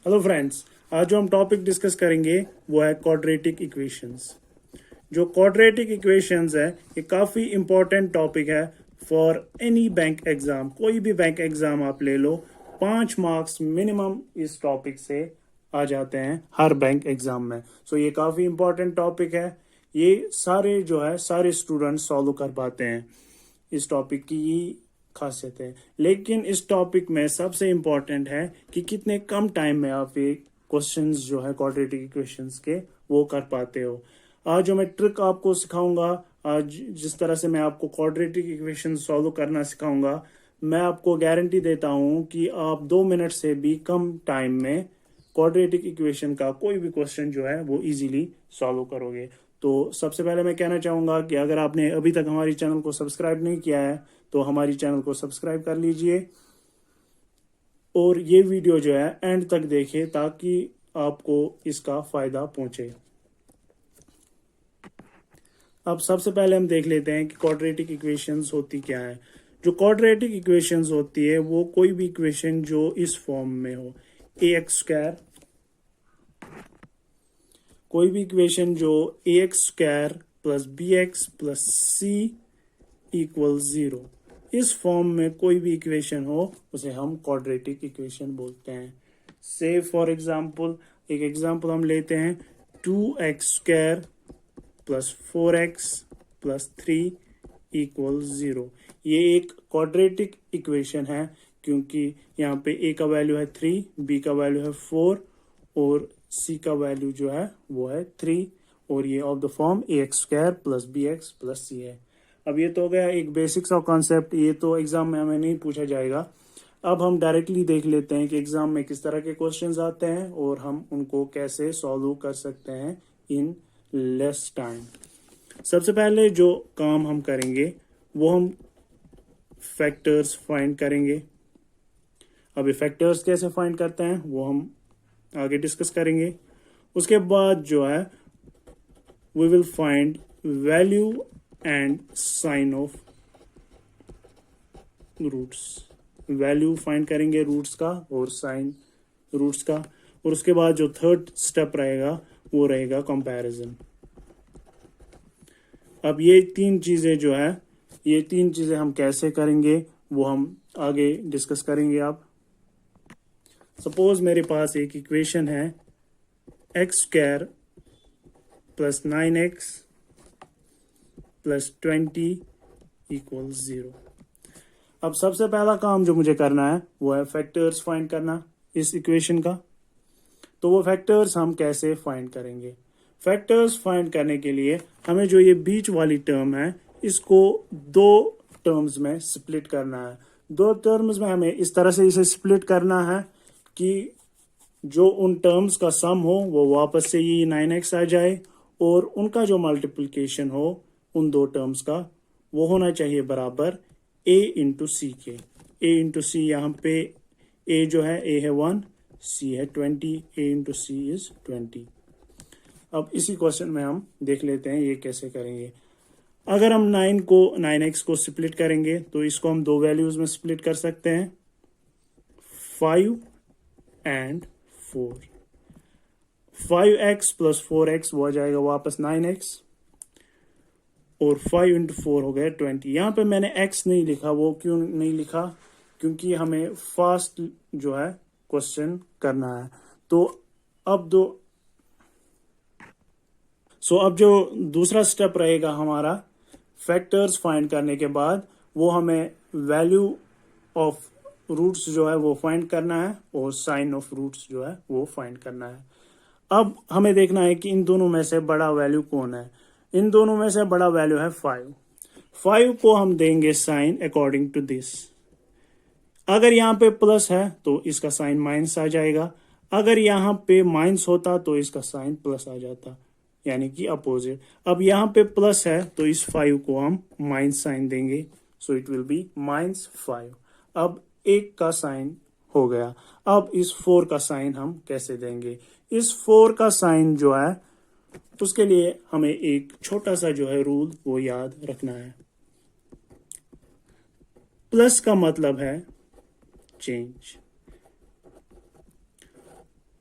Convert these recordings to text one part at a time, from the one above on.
Hello friends, आज जो हम टॉपिक डिस्कस करेंगे वो है क्वाड्रेटिक इक्वेशंस। जो क्वाड्रेटिक इक्वेशंस है ये काफ़ी इंपॉर्टेंट टॉपिक है फॉर एनी बैंक एग्जाम। कोई भी बैंक एग्जाम आप ले लो, 5 मार्क्स मिनिमम इस टॉपिक से आ जाते हैं हर बैंक एग्जाम में। सो ये काफ़ी इंपॉर्टेंट टॉपिक है। ये सारे स्टूडेंट सॉल्व कर पाते हैं। इस टॉपिक की ये खासियत है। लेकिन इस टॉपिक में सबसे इम्पोर्टेंट है कि कितने कम टाइम में आप ये क्वेश्चंस जो है क्वाड्रेटिक इक्वेशंस के वो कर पाते हो। आज जो मैं ट्रिक आपको सिखाऊंगा, आज जिस तरह से मैं आपको क्वाड्रेटिक इक्वेशन सॉल्व करना सिखाऊंगा, मैं आपको गारंटी देता हूं कि आप 2 मिनट से भी कम टाइम में क्वाड्रेटिक इक्वेशन का कोई भी क्वेश्चन जो है वो इजीली सॉल्व करोगे। तो सबसे पहले मैं कहना चाहूंगा कि अगर आपने अभी तक हमारी चैनल को सब्सक्राइब नहीं किया है तो हमारी चैनल को सब्सक्राइब कर लीजिए और ये वीडियो जो है एंड तक देखें ताकि आपको इसका फायदा पहुंचे। अब सबसे पहले हम देख लेते हैं कि क्वाड्रेटिक इक्वेशंस होती क्या है। जो क्वाड्रेटिक इक्वेशंस होती है वो कोई भी इक्वेशन जो इस फॉर्म में हो, ए एक्स स्क्वायर, कोई भी इक्वेशन जो A x square plus B x plus C equal 0, इस फॉर्म में कोई भी इक्वेशन हो उसे हम क्वाड्रेटिक इक्वेशन बोलते हैं। से फॉर एग्जांपल, एक एग्जांपल हम लेते हैं 2x square plus 4x plus 3 equal 0। ये एक क्वाड्रेटिक इक्वेशन है क्योंकि यहाँ पे a का वैल्यू है 3, b का वैल्यू है 4 और c का वैल्यू जो है वो है 3 और ये of the form ax square plus bx plus c है। अब ये तो हो गया एक बेसिक्स ऑफ कॉन्सेप्ट, ये तो एग्जाम में हमें नहीं पूछा जाएगा। अब हम डायरेक्टली देख लेते हैं कि एग्जाम में किस तरह के क्वेश्चंस आते हैं और हम उनको कैसे सॉल्व कर सकते हैं इन लेस टाइम। सबसे पहले जो काम हम करेंगे वो हम फैक्टर्स फाइंड करेंगे। अब ये फैक्टर्स कैसे फाइंड करते हैं वो हम आगे डिस्कस करेंगे। उसके बाद जो है we will find value and sign of roots. Value find करेंगे रूट्स का और साइन रूट्स का, और उसके बाद जो थर्ड स्टेप रहेगा वो रहेगा कंपैरिजन। अब ये तीन चीजें हम कैसे करेंगे वो हम आगे डिस्कस करेंगे। आप सपोज मेरे पास एक इक्वेशन है x square plus 9x plus 20 equal 0। अब सबसे पहला काम जो मुझे करना है वो है फैक्टर्स फाइंड करना इस इक्वेशन का। तो वो फैक्टर्स हम कैसे फाइंड करेंगे? फैक्टर्स फाइंड करने के लिए हमें जो ये बीच वाली टर्म है इसको 2 टर्म्स में स्प्लिट करना है। 2 टर्म्स में हमें इस तरह से इसे स्प्लिट करना है कि जो उन टर्म्स का सम हो वो वापस से ये 9x आ जाए और उनका जो मल्टीप्लिकेशन हो उन 2 टर्म्स का वो होना चाहिए बराबर a इंटू सी के। a इंटू सी, यहाँ पे a जो है a है 1, c है 20, a इंटू सी इज 20। अब इसी क्वेश्चन में हम देख लेते हैं ये कैसे करेंगे। अगर हम 9x को स्प्लिट करेंगे तो इसको हम 2 वैल्यूज में स्प्लिट कर सकते हैं, 5 एंड 4। 5x प्लस 4x वो आ जाएगा वापस 9x और 5 इंटू 4 हो गया 20। यहाँ पे मैंने x नहीं लिखा, वो क्यों नहीं लिखा? क्योंकि हमें फास्ट जो है क्वेश्चन करना है। तो अब अब जो दूसरा स्टेप रहेगा हमारा फैक्टर्स फाइंड करने के बाद वो हमें वैल्यू ऑफ रूट्स जो है वो फाइंड करना है और साइन ऑफ रूट्स जो है वो फाइंड करना है। अब हमें देखना है कि इन दोनों में से बड़ा वैल्यू कौन है। इन दोनों में से बड़ा वैल्यू है 5। 5 को हम देंगे साइन अकॉर्डिंग टू दिस। अगर यहाँ पे प्लस है तो इसका साइन माइनस आ जाएगा, अगर यहाँ पे माइनस होता तो इसका साइन प्लस आ जाता, यानी कि अपोजिट। अब यहाँ पे प्लस है तो इस 5 को हम माइनस साइन देंगे, सो इट विल बी -5। अब 1 का साइन हो गया। अब इस 4 का साइन हम कैसे देंगे? इस 4 का साइन जो है उसके लिए हमें एक छोटा सा जो है रूल वो याद रखना है। प्लस का मतलब है चेंज,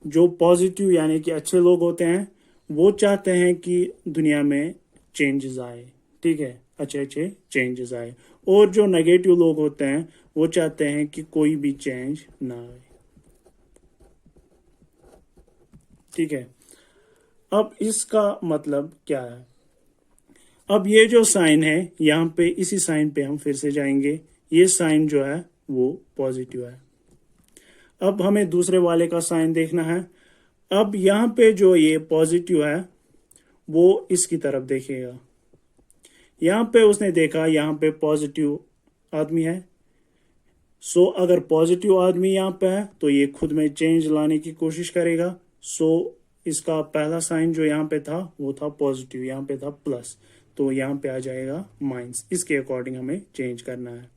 जो पॉजिटिव यानी कि अच्छे लोग होते हैं वो चाहते हैं कि दुनिया में चेंजेस आए, ठीक है, अच्छे अच्छे चेंजेस आए। और जो नेगेटिव लोग होते हैं वो चाहते हैं कि कोई भी चेंज ना आए, ठीक है। अब इसका मतलब क्या है? अब ये जो साइन है यहाँ पे, इसी साइन पे हम फिर से जाएंगे। ये साइन जो है वो पॉजिटिव है। अब हमें दूसरे वाले का साइन देखना है। अब यहाँ पे जो ये पॉजिटिव है वो इसकी तरफ देखेगा। यहाँ पे उसने देखा यहाँ पे पॉजिटिव आदमी है। सो अगर पॉजिटिव आदमी यहाँ पे है तो ये खुद में चेंज लाने की कोशिश करेगा। सो इसका पहला साइन जो यहाँ पे था वो था पॉजिटिव, यहाँ पे था प्लस, तो यहाँ पे आ जाएगा माइनस। इसके अकॉर्डिंग हमें चेंज करना है।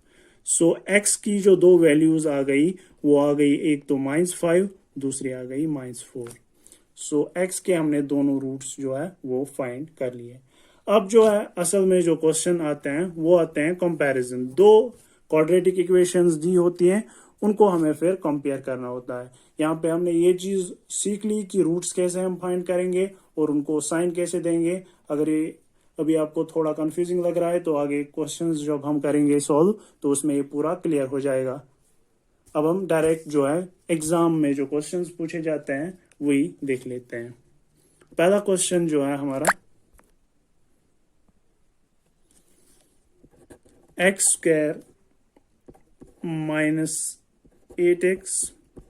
सो एक्स की जो दो वैल्यूज आ गई वो आ गई, एक तो -5, दूसरी आ गई -4। सो एक्स के हमने दोनों रूट्स जो है वो फाइंड कर लिए। अब जो है असल में जो क्वेश्चन आते हैं वो आते हैं कंपैरिजन। दो क्वाड्रेटिक इक्वेशंस दी होती हैं, उनको हमें फिर कंपेयर करना होता है। यहाँ पे हमने ये चीज सीख ली कि रूट्स कैसे हम फाइंड करेंगे और उनको साइन कैसे देंगे। अगर ये अभी आपको थोड़ा कंफ्यूजिंग लग रहा है तो आगे क्वेश्चंस जब हम करेंगे सॉल्व तो उसमें ये पूरा क्लियर हो जाएगा। अब हम डायरेक्ट जो है एग्जाम में जो क्वेश्चंस पूछे जाते हैं वही देख लेते हैं। पहला क्वेश्चन जो है हमारा, x² -8x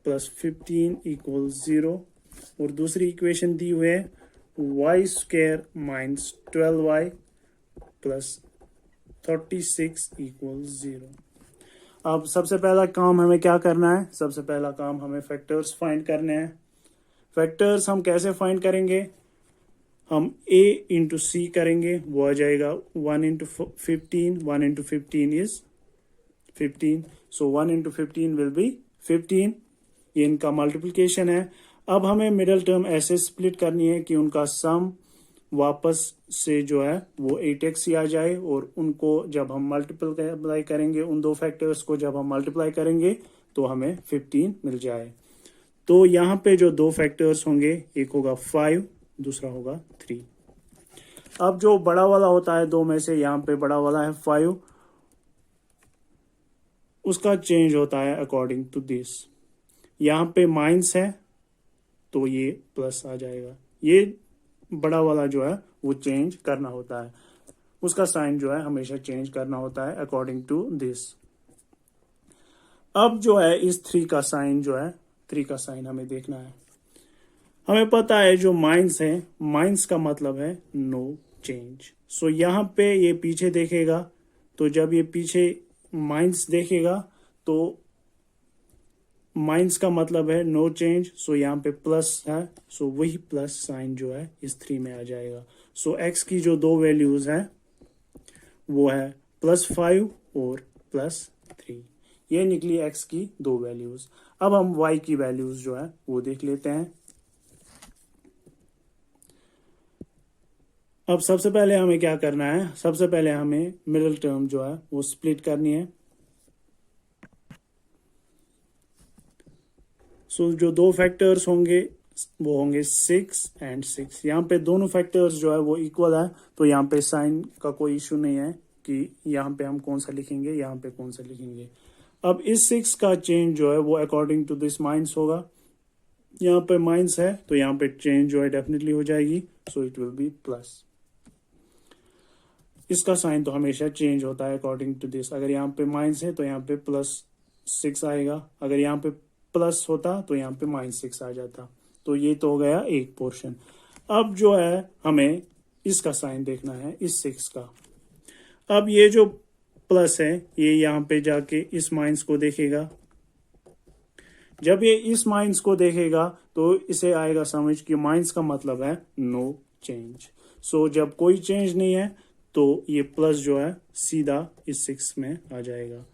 + 15 = 0, और दूसरी इक्वेशन दी हुई है y² -12y + 36 = 0। अब सबसे पहला काम हमें क्या करना है? सबसे पहला काम हमें फैक्टर्स फाइंड करने हैं। फैक्टर्स हम कैसे फाइंड करेंगे? हम a इंटू सी करेंगे, वो आ जाएगा 1 × 15, 1 × 15 इज 15, सो 1 × 15 विल बी 15। ये इनका मल्टीप्लिकेशन है। अब हमें मिडिल टर्म ऐसे स्प्लिट करनी है कि उनका सम वापस से जो है वो 8x ही आ जाए, और उनको जब हम मल्टीप्लाई करेंगे, उन दो फैक्टर्स को जब हम मल्टीप्लाई करेंगे तो हमें 15 मिल जाए। तो यहाँ पे जो दो फैक्टर्स होंगे, एक होगा 5, दूसरा होगा 3। अब जो बड़ा वाला होता है दो में से, यहाँ पे बड़ा वाला है 5, उसका चेंज होता है अकॉर्डिंग टू दिस। यहाँ पे माइनस है तो ये प्लस आ जाएगा। ये बड़ा वाला जो है वो चेंज करना होता है, उसका साइन जो है हमेशा चेंज करना होता है अकॉर्डिंग टू दिस। अब जो है इस 3 का साइन जो है, 3 का साइन हमें देखना है। हमें पता है जो माइनस है, माइनस का मतलब है नो चेंज। सो यहाँ पे ये पीछे देखेगा, तो जब ये पीछे माइनस देखेगा तो माइनस का मतलब है नो चेंज। सो यहाँ पे प्लस है, सो वही प्लस साइन जो है इस 3 में आ जाएगा। सो एक्स की जो दो वैल्यूज है वो है +5 और +3। ये निकली एक्स की दो वैल्यूज। अब हम वाई की वैल्यूज जो है वो देख लेते हैं। अब सबसे पहले हमें क्या करना है? सबसे पहले हमें मिडिल टर्म जो है वो स्प्लिट करनी है। सो जो दो फैक्टर्स होंगे वो होंगे 6 और 6। यहाँ पे दोनों फैक्टर्स जो है वो इक्वल है, तो यहाँ पे साइन का कोई इशू नहीं है कि यहाँ पे हम कौन सा लिखेंगे, यहाँ पे कौन सा लिखेंगे। अब इस 6 का चेंज जो है वो अकॉर्डिंग टू दिस माइनस होगा। यहाँ पे माइनस है तो यहाँ पे चेंज जो है डेफिनेटली हो जाएगी, so it will be plus. इसका साइन तो हमेशा चेंज होता है अकॉर्डिंग टू दिस। अगर यहाँ पे माइनस है तो यहाँ पे +6 आएगा, अगर यहाँ पे प्लस होता तो यहाँ पे -6 आ जाता। तो ये तो हो गया एक पोर्शन। अब जो है हमें इसका साइन देखना है, इस 6 का। अब ये जो प्लस है ये यहाँ पे जाके इस माइनस को देखेगा। जब ये इस माइनस को देखेगा तो इसे आएगा समझ कि माइनस का मतलब है नो चेंज। सो जब कोई चेंज नहीं है तो ये प्लस जो है सीधा इस 6 में आ जाएगा।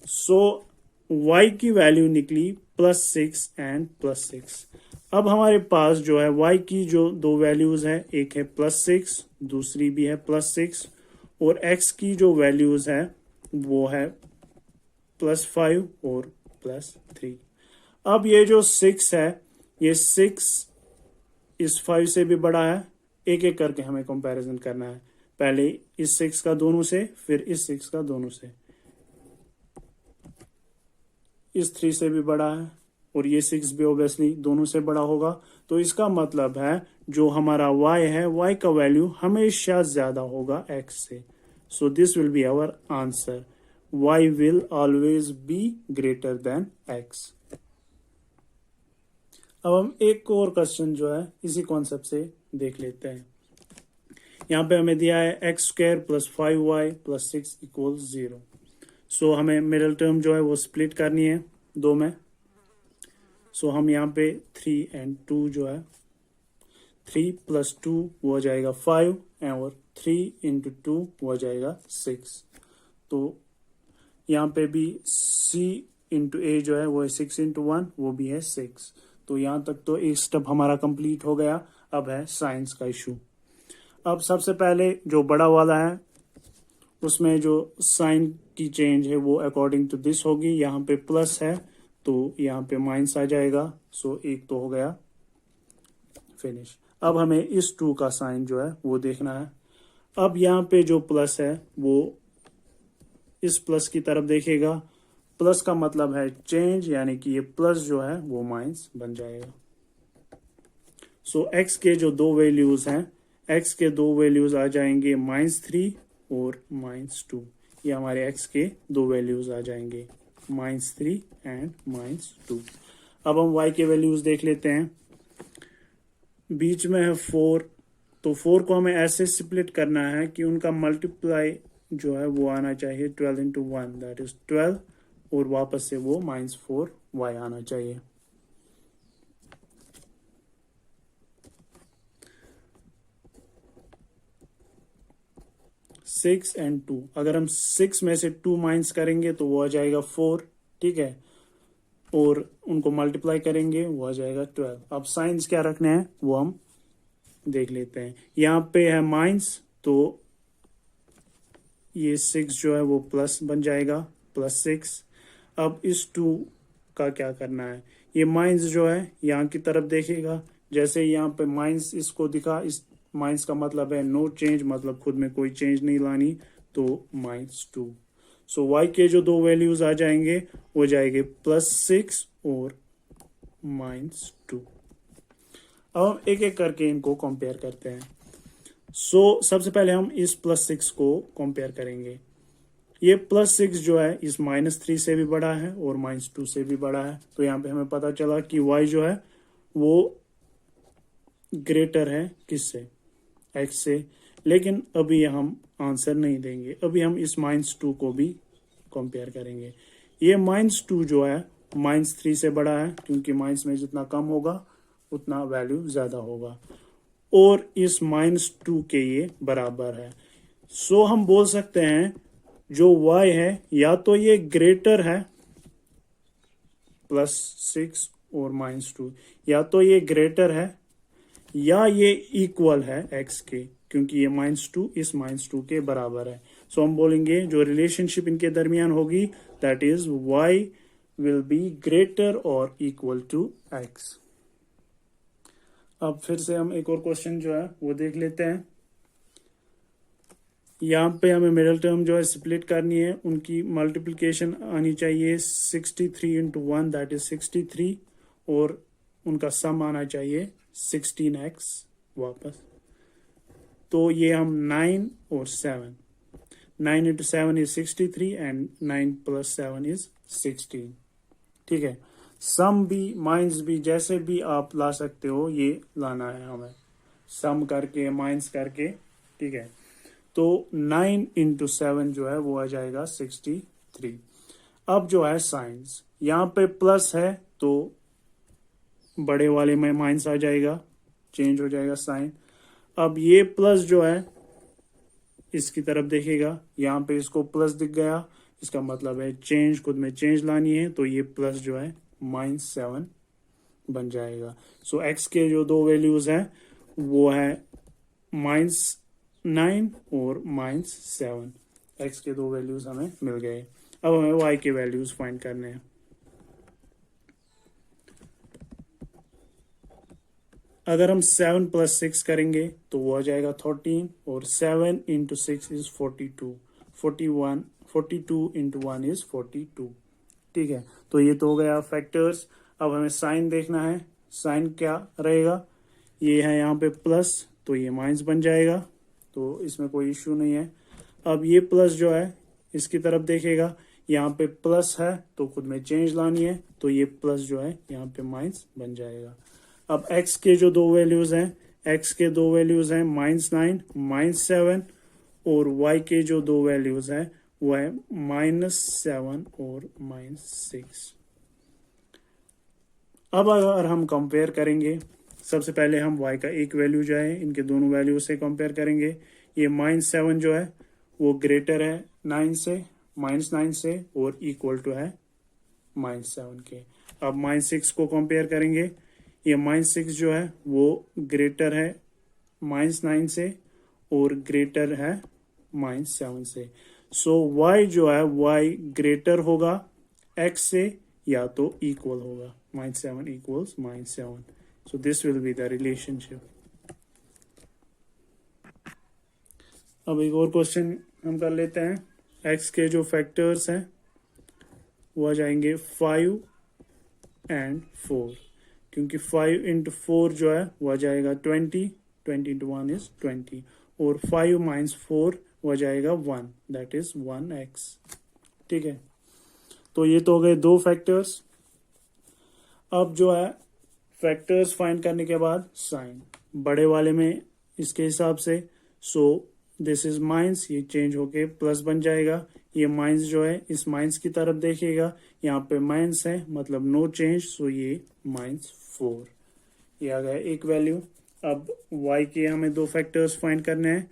सो y की वैल्यू निकली +6 और +6। अब हमारे पास जो है y की जो दो वैल्यूज है, एक है +6, दूसरी भी है +6, और x की जो वैल्यूज है वो है +5 और +3। अब ये जो 6 है ये 6 इस 5 से भी बड़ा है। एक एक करके हमें कंपैरिजन करना है, पहले इस 6 का दोनों से, फिर इस 6 का दोनों से। इस 3 से भी बड़ा है और ये 6 भी ऑब्वियसली दोनों से बड़ा होगा। तो इसका मतलब है जो हमारा y है, y का वैल्यू हमेशा ज्यादा होगा x से। So this will be our answer, y will always be greater than x। अब हम एक और क्वेश्चन जो है इसी कॉन्सेप्ट से देख लेते हैं। यहाँ पे हमें दिया है x² plus 5y plus 6 equal 0। सो हमें मिडिल टर्म जो है वो स्प्लिट करनी है दो में। सो हम यहाँ पे 3 and 2 जो है, 3 प्लस 2 वो हो जाएगा 5 और 3 इंटू 2 वो हो जाएगा 6। तो यहाँ पे भी c इंटू ए जो है वो है 6 इंटू 1, वो भी है 6। तो यहाँ तक तो एक स्टेप हमारा कंप्लीट हो गया। अब है साइंस का इशू। अब सबसे पहले जो बड़ा वाला है उसमें जो साइन की चेंज है वो अकॉर्डिंग टू दिस होगी। यहाँ पे प्लस है तो यहाँ पे माइनस आ जाएगा। सो एक तो हो गया फिनिश। अब हमें इस 2 का साइन जो है वो देखना है। अब यहाँ पे जो प्लस है वो इस प्लस की तरफ देखेगा। प्लस का मतलब है चेंज, यानी कि ये प्लस जो है वो माइनस बन जाएगा। सो x के जो दो वैल्यूज हैं, x के दो वैल्यूज आ जाएंगे -3 और -2। ये हमारे x के दो वैल्यूज आ जाएंगे -3 एंड -2। अब हम y के वैल्यूज देख लेते हैं। बीच में है 4, तो 4 को हमें ऐसे स्प्लिट करना है कि उनका मल्टीप्लाई जो है वो आना चाहिए 12 इंटू 1, दैट इज 12, और वापस से वो -4y आना चाहिए। सिक्स एंड 2, अगर हम 6 में से 2 माइनस करेंगे तो वो आ जाएगा 4, ठीक है, और उनको मल्टीप्लाई करेंगे वो आ जाएगा 12। अब साइंस क्या रखने हैं वो हम देख लेते हैं। यहाँ पे है माइनस, तो ये 6 जो है वो प्लस बन जाएगा, +6। अब इस 2 का क्या करना है, ये माइनस जो है यहाँ की तरफ देखेगा। जैसे यहाँ पे माइनस इसको दिखा, इस माइनस का मतलब है नो चेंज, मतलब खुद में कोई चेंज नहीं लानी, तो -2। सो y के जो दो वैल्यूज आ जाएंगे वो जाएंगे +6 और -2। अब हम एक एक करके इनको कंपेयर करते हैं। सबसे पहले हम इस +6 को कंपेयर करेंगे। ये +6 जो है इस -3 से भी बड़ा है और -2 से भी बड़ा है। तो यहाँ पे हमें पता चला कि y जो है वो ग्रेटर है किससे, x से। लेकिन अभी हम आंसर नहीं देंगे, अभी हम इस -2 को भी कंपेयर करेंगे। ये -2 जो है -3 से बड़ा है, क्योंकि माइनस में जितना कम होगा उतना वैल्यू ज्यादा होगा, और इस -2 के ये बराबर है। हम बोल सकते हैं जो y है या तो ये ग्रेटर है +6 और -2, या तो ये ग्रेटर है या ये इक्वल है x के, क्योंकि ये -2 इस -2 के बराबर है। हम बोलेंगे जो रिलेशनशिप इनके दरमियान होगी that is y will be greater और इक्वल टू x। अब फिर से हम एक और क्वेश्चन जो है वो देख लेते हैं। यहाँ पे हमें मिडिल टर्म जो है स्प्लिट करनी है, उनकी मल्टीप्लिकेशन आनी चाहिए 63 इंटू 1, दैट इज 63, और उनका सम आना चाहिए 16x वापस। तो ये हम 9 और 7, 9 इंटू 7 इज 63 एंड 9 + 7 इज 16, ठीक है। सम भी माइनस भी जैसे भी आप ला सकते हो, ये लाना है हमें सम करके माइनस करके, ठीक है। तो 9 इंटू 7 जो है वो आ जाएगा 63। अब जो है साइंस, यहाँ पे प्लस है तो बड़े वाले में माइनस आ जाएगा, चेंज हो जाएगा साइन। अब ये प्लस जो है इसकी तरफ देखेगा, यहाँ पे इसको प्लस दिख गया, इसका मतलब है चेंज, खुद में चेंज लानी है, तो ये प्लस जो है -7 बन जाएगा। x के जो दो वैल्यूज हैं वो है -9 और -7। x के दो वैल्यूज हमें मिल गए। अब हमें y के वैल्यूज फाइंड करने हैं। अगर हम 7 प्लस 6 करेंगे तो वो आ जाएगा 13 और 7 इंटू 6 इज 42 41 42 इंटू 1 इज 42। ठीक है, तो ये तो हो गया फैक्टर्स। अब हमें साइन देखना है, साइन क्या रहेगा, ये है यहाँ पे प्लस तो ये माइनस बन जाएगा, तो इसमें कोई इश्यू नहीं है। अब ये प्लस जो है इसकी तरफ देखेगा, यहाँ पे प्लस है तो खुद में चेंज लानी है, तो ये प्लस जो है यहाँ पे माइनस बन जाएगा। अब x के जो दो वैल्यूज हैं, x के दो वैल्यूज हैं -9 -7 और y के जो दो वैल्यूज हैं वो है -7 और -6। अब अगर हम कंपेयर करेंगे, सबसे पहले हम y का एक वैल्यू जो है इनके दोनों वैल्यू से कंपेयर करेंगे। ये -7 जो है वो ग्रेटर है 9 से -9 से और इक्वल टू है -7 के। अब -6 को कंपेयर करेंगे, ये -6 जो है वो ग्रेटर है -9 से और ग्रेटर है -7 से। सो y जो है y ग्रेटर होगा x से या तो इक्वल होगा, -7 equals -7। So this will be the relationship. अब एक और क्वेश्चन हम कर लेते हैं। x के जो फैक्टर्स हैं वो आ जाएंगे 5 एंड 4, क्योंकि 5 इंटू 4 जो है वो आ जाएगा 20 इंटू 1 इज 20 और 5 माइनस 4 वो आ जाएगा 1 दैट इज 1x। ठीक है, तो ये तो हो गए दो फैक्टर्स। अब जो है फैक्टर्स फाइंड करने के बाद साइन बड़े वाले में इसके हिसाब से, सो दिस इज माइनस, ये चेंज होके प्लस बन जाएगा। ये माइनस जो है इस माइनस की तरफ देखेगा, यहाँ पे माइनस है मतलब नो चेंज, सो ये -4 ये आ गया एक वैल्यू। अब y के हमें दो फैक्टर्स फाइंड करने हैं,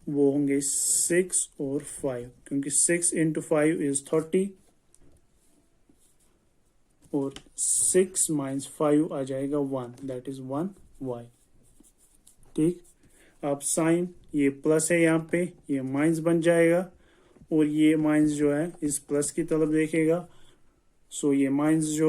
वो होंगे 6 और 5, क्योंकि 6 इंटू 5 इज 30 और 6 माइनस 5 आ जाएगा 1 दैट इज 1y। ठीक, अब साइन ये प्लस है यहाँ पे, ये माइनस बन जाएगा और ये माइनस जो है इस प्लस की तरफ देखेगा, सो ये माइनस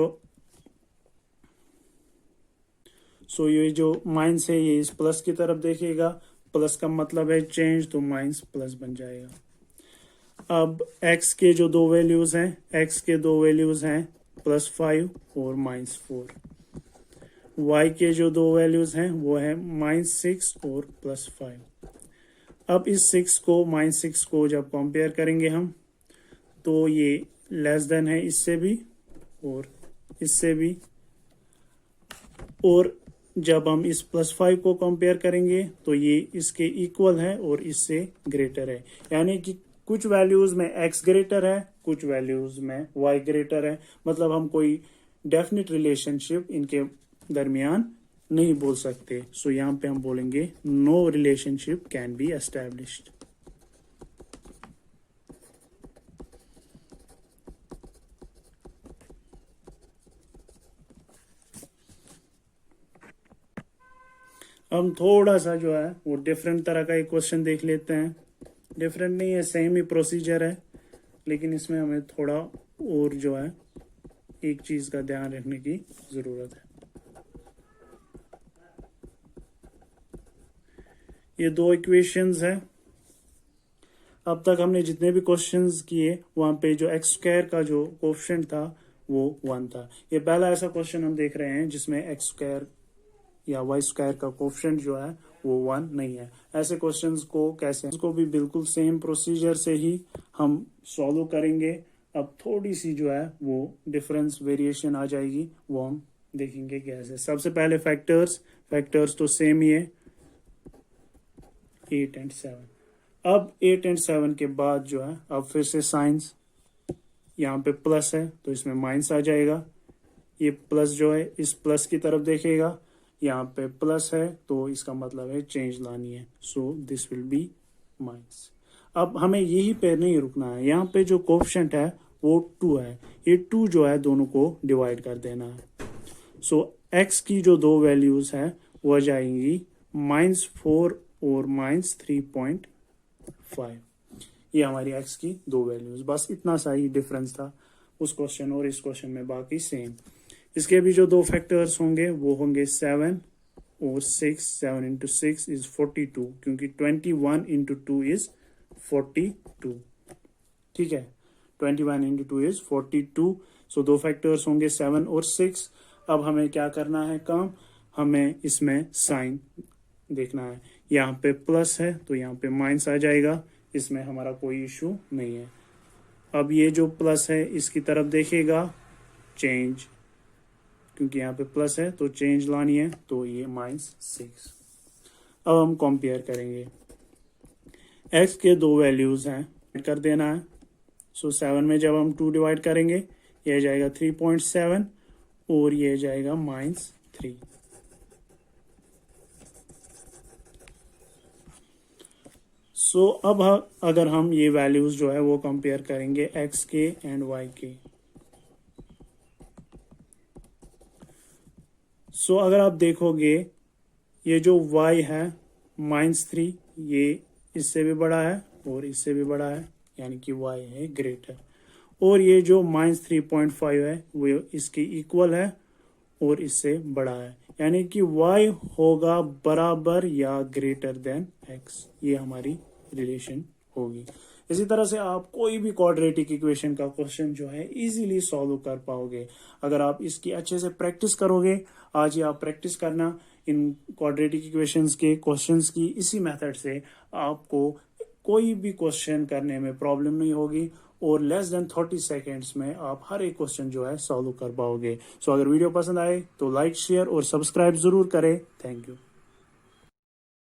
है ये इस प्लस की तरफ देखेगा, प्लस का मतलब है चेंज, तो माइनस प्लस बन जाएगा। अब x के जो दो वैल्यूज हैं, x के दो वैल्यूज हैं +5 और -4। y के जो दो वैल्यूज हैं वो है -6 और +5। अब इस 6 को जब कंपेयर करेंगे हम, तो ये लेस देन है इससे भी और इससे भी, और जब हम इस +5 को कंपेयर करेंगे तो ये इसके इक्वल है और इससे ग्रेटर है, यानी कि कुछ वैल्यूज में x ग्रेटर है, कुछ वैल्यूज में y ग्रेटर है। मतलब हम कोई डेफिनेट रिलेशनशिप इनके दरमियान नहीं बोल सकते। सो यहाँ पे हम बोलेंगे no relationship can be established. हम थोड़ा सा जो है वो डिफरेंट तरह का एक क्वेश्चन देख लेते हैं। डिफरेंट नहीं है, सेम ही प्रोसीजर है, लेकिन इसमें हमें थोड़ा और जो है एक चीज का ध्यान रखने की जरूरत है। ये दो इक्वेशंस हैं। अब तक हमने जितने भी क्वेश्चंस किए वहां पे जो x² का जो कोएफिशिएंट था वो 1 था। ये पहला ऐसा क्वेश्चन हम देख रहे हैं जिसमें x² या y² का कोएफिशिएंट जो है वो 1 नहीं है। ऐसे क्वेश्चंस को कैसे, इसको भी बिल्कुल सेम प्रोसीजर से ही हम सॉल्व करेंगे। अब थोड़ी सी जो है वो डिफरेंस वेरिएशन आ जाएगी, वो हम देखेंगे कैसे। सबसे पहले फैक्टर्स तो सेम ही है 8 और 7। अब 8 और 7 के बाद जो है अब फिर से साइंस, यहाँ पे प्लस है तो इसमें माइनस आ जाएगा। ये प्लस जो है इस प्लस की तरफ देखेगा, यहाँ पे प्लस है तो इसका मतलब है चेंज लानी है, सो दिस विल बी माइनस। अब हमें यही पे नहीं रुकना है, यहाँ पे जो कोएफिशिएंट है वो 2 है, ये 2 जो है दोनों को डिवाइड कर देना है। सो x की जो दो वैल्यूज है वो आ जाएंगी -4 और -3.5। ये हमारी x की दो वैल्यूज, बस इतना सा ही डिफरेंस था उस क्वेश्चन और इस क्वेश्चन में, बाकी सेम। इसके भी जो दो फैक्टर्स होंगे वो होंगे 7 और 7 इंटू 6 इज 42, क्योंकि 21 इंटू 2 इज 42। ठीक है, 21 इंटू 2 इज 42। सो दो फैक्टर्स होंगे 7 और 6। अब हमें क्या करना है काम, हमें इसमें साइन देखना है। यहाँ पे प्लस है तो यहाँ पे माइनस आ जाएगा, इसमें हमारा कोई इशू नहीं है। अब ये जो प्लस है इसकी तरफ देखेगा चेंज, क्योंकि यहाँ पे प्लस है तो चेंज लानी है, तो ये -6। अब हम कंपेयर करेंगे, x के दो वैल्यूज हैं, कर देना है। सो 7 में जब हम 2 डिवाइड करेंगे, यह जाएगा 3.7 और ये जाएगा -3। सो अब अगर हम ये वैल्यूज जो है वो कंपेयर करेंगे x के एंड y के। सो अगर आप देखोगे ये जो y है -3, ये इससे भी बड़ा है और इससे भी बड़ा है, यानी कि y है ग्रेटर। और ये जो -3.5 है वो इसके इक्वल है और इससे बड़ा है, यानी कि y होगा बराबर या ग्रेटर देन x। ये हमारी रिलेशन होगी। इसी तरह से आप कोई भी क्वाड्रेटिक इक्वेशन का क्वेश्चन जो है इजीली सॉल्व कर पाओगे अगर आप इसकी अच्छे से प्रैक्टिस करोगे। आज ही आप प्रैक्टिस करना इन क्वाड्रेटिक इक्वेशंस के क्वेश्चंस की, इसी मेथड से आपको कोई भी क्वेश्चन करने में प्रॉब्लम नहीं होगी और लेस देन 30 सेकेंड्स में आप हर एक क्वेश्चन जो है सॉल्व कर पाओगे। सो अगर वीडियो पसंद आए तो लाइक, शेयर और सब्सक्राइब जरूर करें। Thank you.